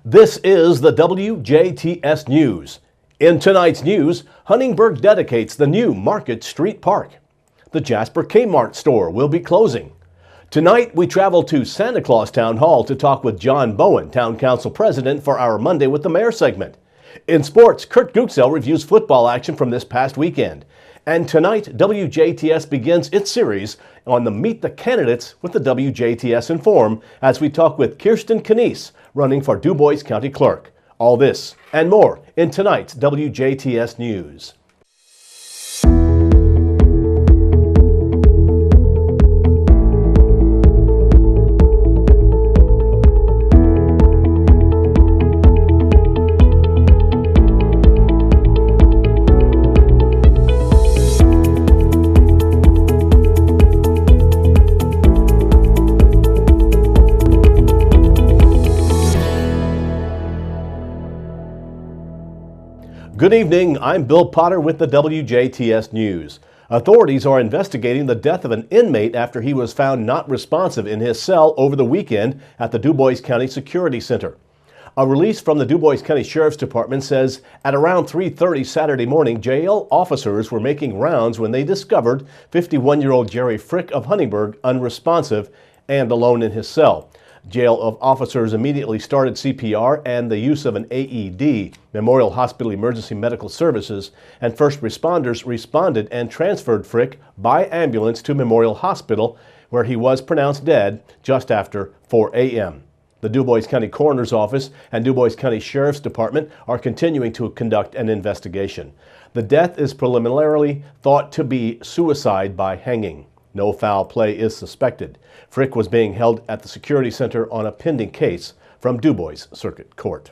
This is the WJTS News. In tonight's news, Huntingburg dedicates the new Market Street Park. The Jasper Kmart store will be closing. Tonight, we travel to Santa Claus Town Hall to talk with John Bowen, Town Council President, for our Monday with the Mayor segment. In sports, Kurt Guxell reviews football action from this past weekend. And tonight, WJTS begins its series on the Meet the Candidates with the WJTS Inform as we talk with Kirsten Knies, running for DuBois County Clerk. All this and more in tonight's WJTS News. Good evening, I'm Bill Potter with the WJTS News. Authorities are investigating the death of an inmate after he was found not responsive in his cell over the weekend at the DuBois County Security Center. A release from the DuBois County Sheriff's Department says at around 3:30 Saturday morning, jail officers were making rounds when they discovered 51-year-old Jerry Frick of Huntingburg unresponsive and alone in his cell. Jail officers immediately started CPR and the use of an AED, Memorial Hospital Emergency Medical Services, and first responders responded and transferred Frick by ambulance to Memorial Hospital, where he was pronounced dead just after 4 a.m. The DuBois County Coroner's Office and DuBois County Sheriff's Department are continuing to conduct an investigation. The death is preliminarily thought to be suicide by hanging. No foul play is suspected. Frick was being held at the security center on a pending case from DuBois Circuit Court.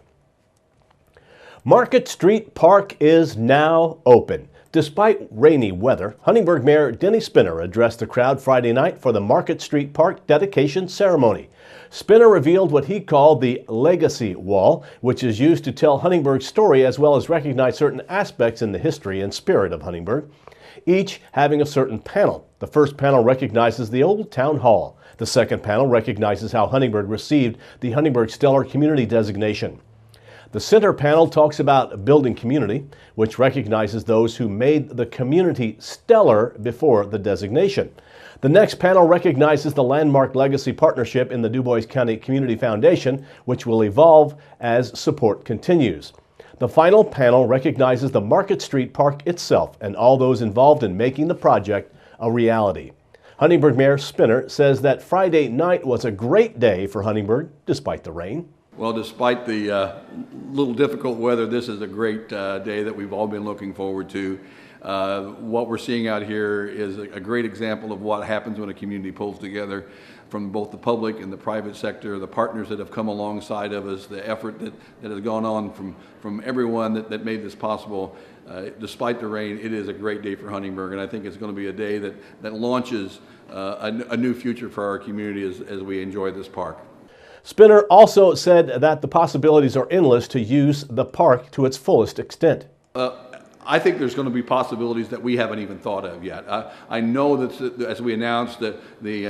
Market Street Park is now open. Despite rainy weather, Huntingburg Mayor Denny Spinner addressed the crowd Friday night for the Market Street Park dedication ceremony. Spinner revealed what he called the Legacy Wall, which is used to tell Huntingburg's story as well as recognize certain aspects in the history and spirit of Huntingburg, each having a certain panel. The first panel recognizes the old town hall. The second panel recognizes how Huntingburg received the Huntingburg Stellar Community designation. The center panel talks about building community, which recognizes those who made the community stellar before the designation. The next panel recognizes the landmark legacy partnership in the DuBois County Community Foundation, which will evolve as support continues. The final panel recognizes the Market Street Park itself and all those involved in making the project a reality. Huntingburg Mayor Spinner says that Friday night was a great day for Huntingburg, despite the rain. Well, despite the little difficult weather, this is a great day that we've all been looking forward to. What we're seeing out here is a great example of what happens when a community pulls together from both the public and the private sector, the partners that have come alongside of us, the effort that has gone on from everyone that made this possible. Despite the rain, it is a great day for Huntingburg, and I think it's going to be a day that launches a new future for our community as we enjoy this park. Spinner also said that the possibilities are endless to use the park to its fullest extent. I think there's going to be possibilities that we haven't even thought of yet. I know that as we announced that the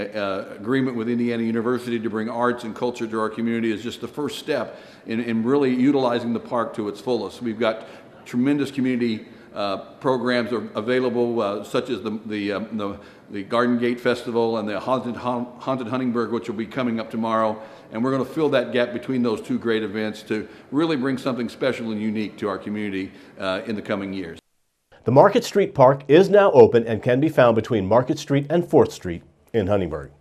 agreement with Indiana University to bring arts and culture to our community is just the first step in really utilizing the park to its fullest. We've got tremendous community programs are available, such as the Garden Gate Festival and the Haunted Huntingburg, which will be coming up tomorrow. And we're going to fill that gap between those two great events to really bring something special and unique to our community in the coming years. The Market Street Park is now open and can be found between Market Street and 4th Street in Huntingburg.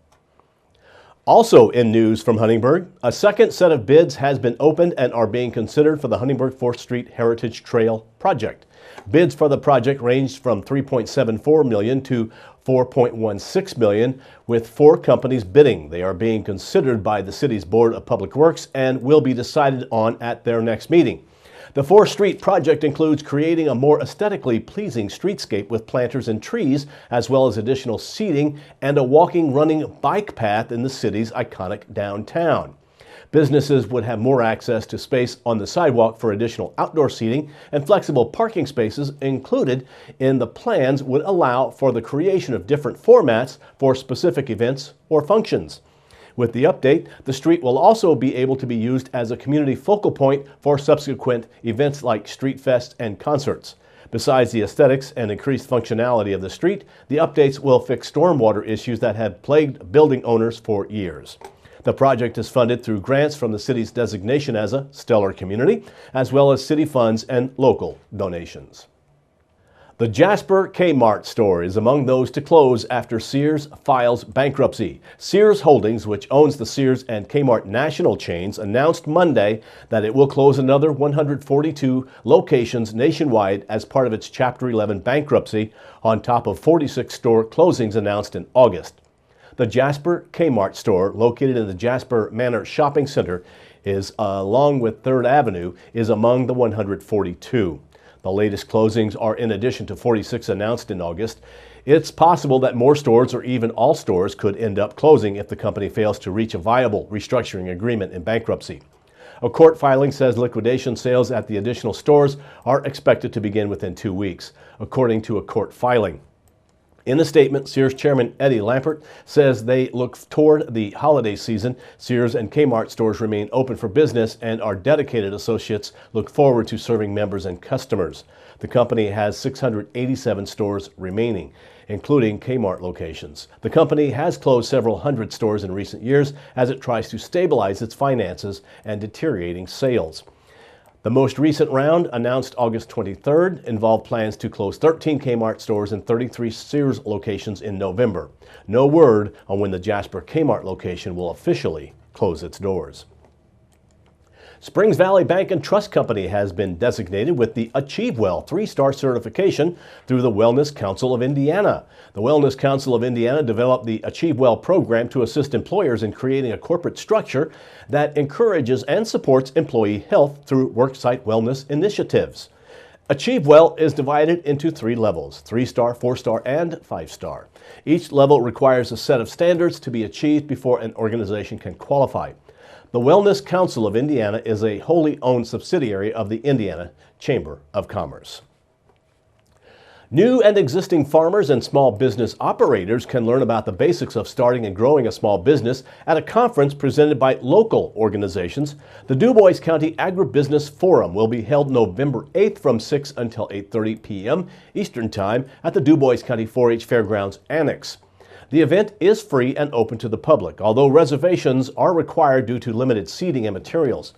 Also in news from Huntingburg, a second set of bids has been opened and are being considered for the Huntingburg 4th Street Heritage Trail project. Bids for the project ranged from $3.74 million to $4.16 million, with 4 companies bidding. They are being considered by the city's Board of Public Works and will be decided on at their next meeting. The 4th Street project includes creating a more aesthetically pleasing streetscape with planters and trees, as well as additional seating and a walking, running bike path in the city's iconic downtown. Businesses would have more access to space on the sidewalk for additional outdoor seating, and flexible parking spaces included in the plans would allow for the creation of different formats for specific events or functions. With the update, the street will also be able to be used as a community focal point for subsequent events like street fests and concerts. Besides the aesthetics and increased functionality of the street, the updates will fix stormwater issues that have plagued building owners for years. The project is funded through grants from the city's designation as a stellar community, as well as city funds and local donations. The Jasper Kmart store is among those to close after Sears files bankruptcy. Sears Holdings, which owns the Sears and Kmart national chains, announced Monday that it will close another 142 locations nationwide as part of its Chapter 11 bankruptcy, on top of 46 store closings announced in August. The Jasper Kmart store, located in the Jasper Manor Shopping Center, along with 3rd Avenue, is among the 142. The latest closings are in addition to 46 announced in August. It's possible that more stores or even all stores could end up closing if the company fails to reach a viable restructuring agreement in bankruptcy. A court filing says liquidation sales at the additional stores are expected to begin within 2 weeks, according to a court filing. In a statement, Sears Chairman Eddie Lampert says they look toward the holiday season. Sears and Kmart stores remain open for business, and our dedicated associates look forward to serving members and customers. The company has 687 stores remaining, including Kmart locations. The company has closed several hundred stores in recent years as it tries to stabilize its finances and deteriorating sales. The most recent round, announced August 23rd, involved plans to close 13 Kmart stores and 33 Sears locations in November. No word on when the Jasper Kmart location will officially close its doors. Springs Valley Bank and Trust Company has been designated with the Achieve Well 3-star certification through the Wellness Council of Indiana. The Wellness Council of Indiana developed the Achieve Well program to assist employers in creating a corporate structure that encourages and supports employee health through worksite wellness initiatives. Achieve Well is divided into 3 levels: 3-star, 4-star, and 5-star. Each level requires a set of standards to be achieved before an organization can qualify. The Wellness Council of Indiana is a wholly owned subsidiary of the Indiana Chamber of Commerce. New and existing farmers and small business operators can learn about the basics of starting and growing a small business at a conference presented by local organizations. The DuBois County Agribusiness Forum will be held November 8th from 6 until 8:30 p.m. Eastern Time at the DuBois County 4-H Fairgrounds Annex. The event is free and open to the public, although reservations are required due to limited seating and materials.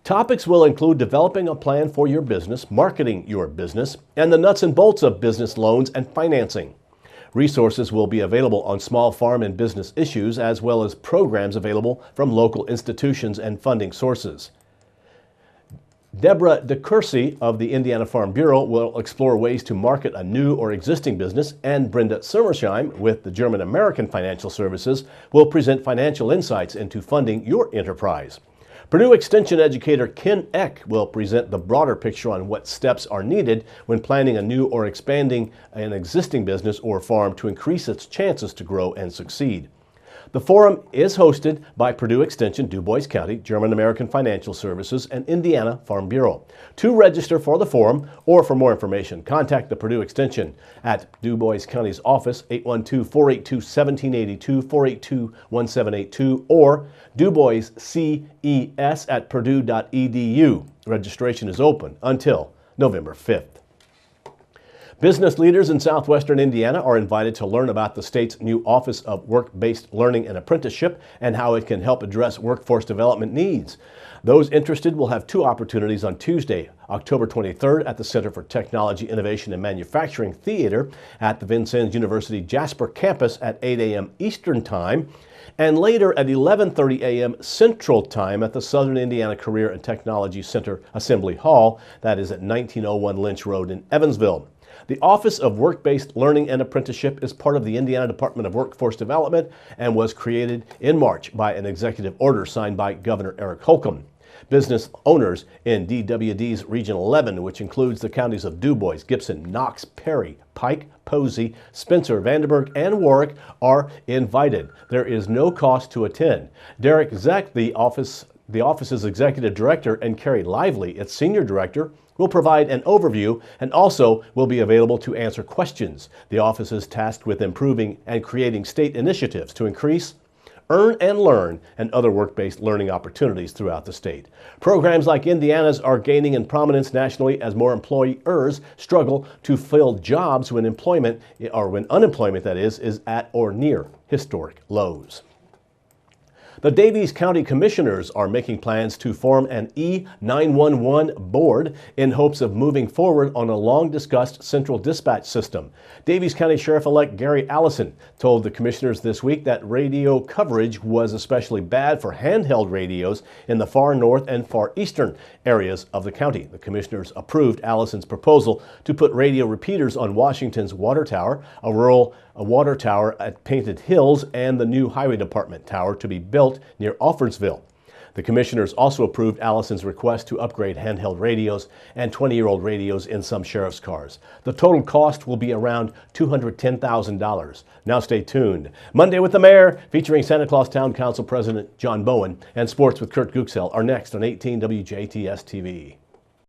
Topics will include developing a plan for your business, marketing your business, and the nuts and bolts of business loans and financing. Resources will be available on small farm and business issues, as well as programs available from local institutions and funding sources. Deborah DeCourcy of the Indiana Farm Bureau will explore ways to market a new or existing business, and Brenda Summersheim with the German American Financial Services will present financial insights into funding your enterprise. Purdue Extension educator Ken Eck will present the broader picture on what steps are needed when planning a new or expanding an existing business or farm to increase its chances to grow and succeed. The forum is hosted by Purdue Extension, DuBois County, German American Financial Services, and Indiana Farm Bureau. To register for the forum or for more information, contact the Purdue Extension at DuBois County's office, 812-482-1782, 482-1782, or DuBois CES at purdue.edu. Registration is open until November 5th. Business leaders in southwestern Indiana are invited to learn about the state's new Office of Work-Based Learning and Apprenticeship and how it can help address workforce development needs. Those interested will have 2 opportunities on Tuesday, October 23rd at the Center for Technology, Innovation, and Manufacturing Theater at the Vincennes University Jasper campus at 8 a.m. Eastern Time, and later at 11:30 a.m. Central Time at the Southern Indiana Career and Technology Center Assembly Hall, that is at 1901 Lynch Road in Evansville. The Office of Work-Based Learning and Apprenticeship is part of the Indiana Department of Workforce Development and was created in March by an executive order signed by Governor Eric Holcomb. Business owners in DWD's Region 11, which includes the counties of DuBois, Gibson, Knox, Perry, Pike, Posey, Spencer, Vandenberg, and Warwick, are invited. There is no cost to attend. Derek Zeck, the office's executive director, and Carrie Lively, its senior director, will provide an overview and also will be available to answer questions. The office is tasked with improving and creating state initiatives to increase earn and learn, and other work-based learning opportunities throughout the state. Programs like Indiana's are gaining in prominence nationally as more employers struggle to fill jobs when unemployment that is at or near historic lows. The Daviess County Commissioners are making plans to form an E911 board in hopes of moving forward on a long-discussed central dispatch system. Daviess County Sheriff-elect Gary Allison told the commissioners this week that radio coverage was especially bad for handheld radios in the far north and far eastern areas of the county. The commissioners approved Allison's proposal to put radio repeaters on Washington's Water Tower, a water tower at Painted Hills, and the new Highway Department tower to be built near Alfordsville. The commissioners also approved Allison's request to upgrade handheld radios and 20-year-old radios in some sheriff's cars. The total cost will be around $210,000. Now stay tuned. Monday with the Mayor, featuring Santa Claus Town Council President John Bowen, and Sports with Kurt Guxell are next on 18 WJTS TV.